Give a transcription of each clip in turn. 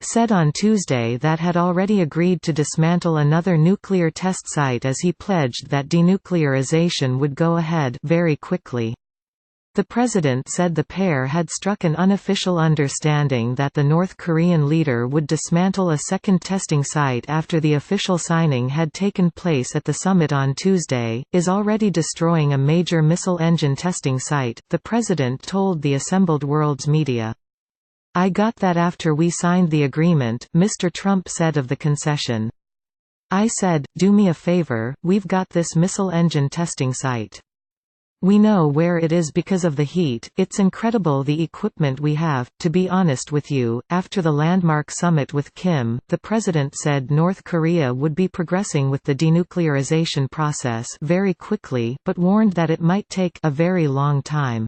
said on Tuesday that had already agreed to dismantle another nuclear test site as he pledged that denuclearization would go ahead very quickly. The president said the pair had struck an unofficial understanding that the North Korean leader would dismantle a second testing site after the official signing had taken place at the summit on Tuesday, is already destroying a major missile engine testing site, the president told the assembled world's media. "I got that after we signed the agreement," Mr. Trump said of the concession. "I said, do me a favor, we've got this missile engine testing site. We know where it is because of the heat, it's incredible the equipment we have. To be honest with you, after the landmark summit with Kim, the president said North Korea would be progressing with the denuclearization process very quickly, but warned that it might take a very long time.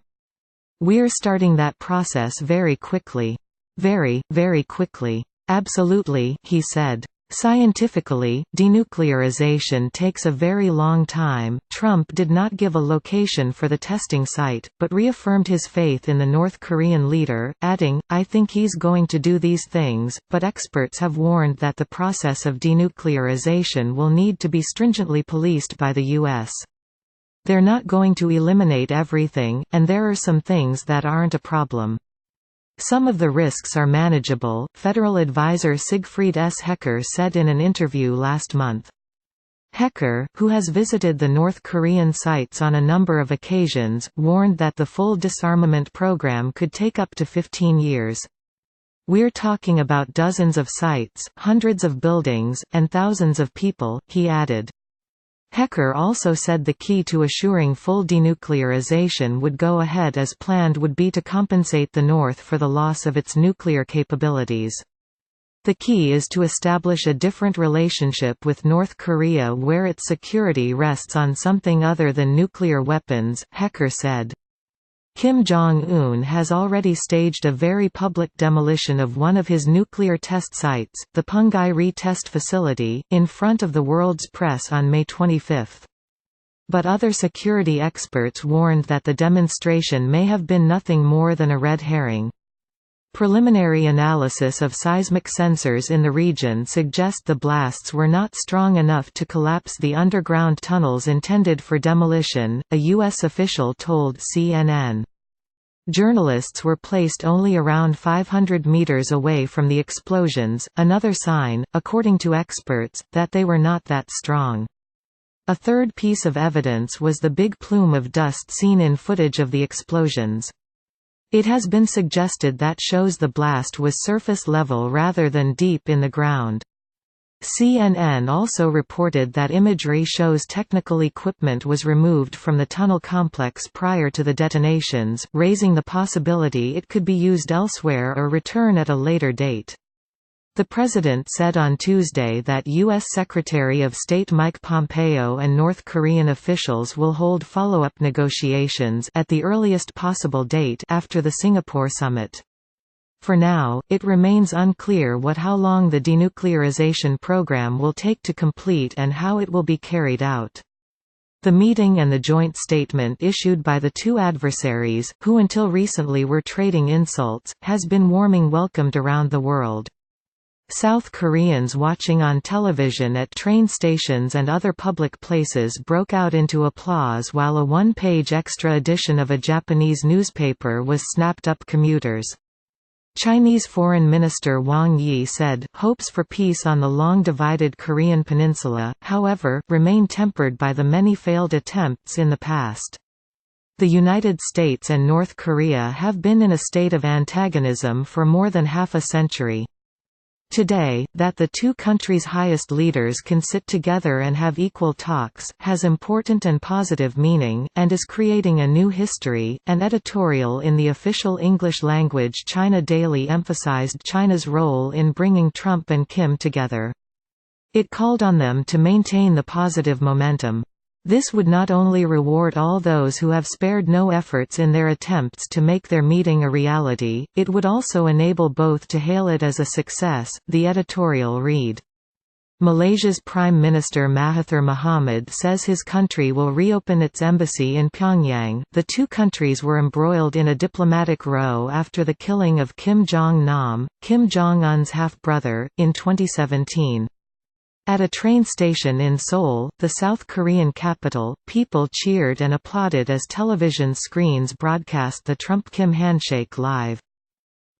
We're starting that process very quickly. Very, very quickly. Absolutely," he said. Scientifically, denuclearization takes a very long time. Trump did not give a location for the testing site, but reaffirmed his faith in the North Korean leader, adding, "I think he's going to do these things, but experts have warned that the process of denuclearization will need to be stringently policed by the U.S. They're not going to eliminate everything, and there are some things that aren't a problem. Some of the risks are manageable," federal advisor Siegfried S. Hecker said in an interview last month. Hecker, who has visited the North Korean sites on a number of occasions, warned that the full disarmament program could take up to 15 years. "We're talking about dozens of sites, hundreds of buildings, and thousands of people," he added. Hecker also said the key to assuring full denuclearization would go ahead as planned would be to compensate the North for the loss of its nuclear capabilities. "The key is to establish a different relationship with North Korea where its security rests on something other than nuclear weapons," Hecker said. Kim Jong-un has already staged a very public demolition of one of his nuclear test sites, the Punggye-ri test facility, in front of the world's press on May 25. But other security experts warned that the demonstration may have been nothing more than a red herring. Preliminary analysis of seismic sensors in the region suggest the blasts were not strong enough to collapse the underground tunnels intended for demolition, a U.S. official told CNN. Journalists were placed only around 500 meters away from the explosions, another sign, according to experts, that they were not that strong. A third piece of evidence was the big plume of dust seen in footage of the explosions. It has been suggested that shows the blast was surface level rather than deep in the ground. CNN also reported that imagery shows technical equipment was removed from the tunnel complex prior to the detonations, raising the possibility it could be used elsewhere or return at a later date. The president said on Tuesday that U.S. Secretary of State Mike Pompeo and North Korean officials will hold follow-up negotiations at the earliest possible date after the Singapore summit. For now, it remains unclear how long the denuclearization program will take to complete and how it will be carried out. The meeting and the joint statement issued by the two adversaries, who until recently were trading insults, has been warmly welcomed around the world. South Koreans watching on television at train stations and other public places broke out into applause while a one-page extra edition of a Japanese newspaper was snapped up commuters. Chinese Foreign Minister Wang Yi said, hopes for peace on the long-divided Korean peninsula, however, remain tempered by the many failed attempts in the past. The United States and North Korea have been in a state of antagonism for more than half a century. Today, that the two countries' highest leaders can sit together and have equal talks, has important and positive meaning, and is creating a new history. An editorial in the official English-language China Daily emphasized China's role in bringing Trump and Kim together. It called on them to maintain the positive momentum. This would not only reward all those who have spared no efforts in their attempts to make their meeting a reality, it would also enable both to hail it as a success, the editorial read. Malaysia's Prime Minister Mahathir Mohamad says his country will reopen its embassy in Pyongyang. The two countries were embroiled in a diplomatic row after the killing of Kim Jong-nam, Kim Jong-un's half-brother, in 2017. At a train station in Seoul, the South Korean capital, people cheered and applauded as television screens broadcast the Trump-Kim handshake live.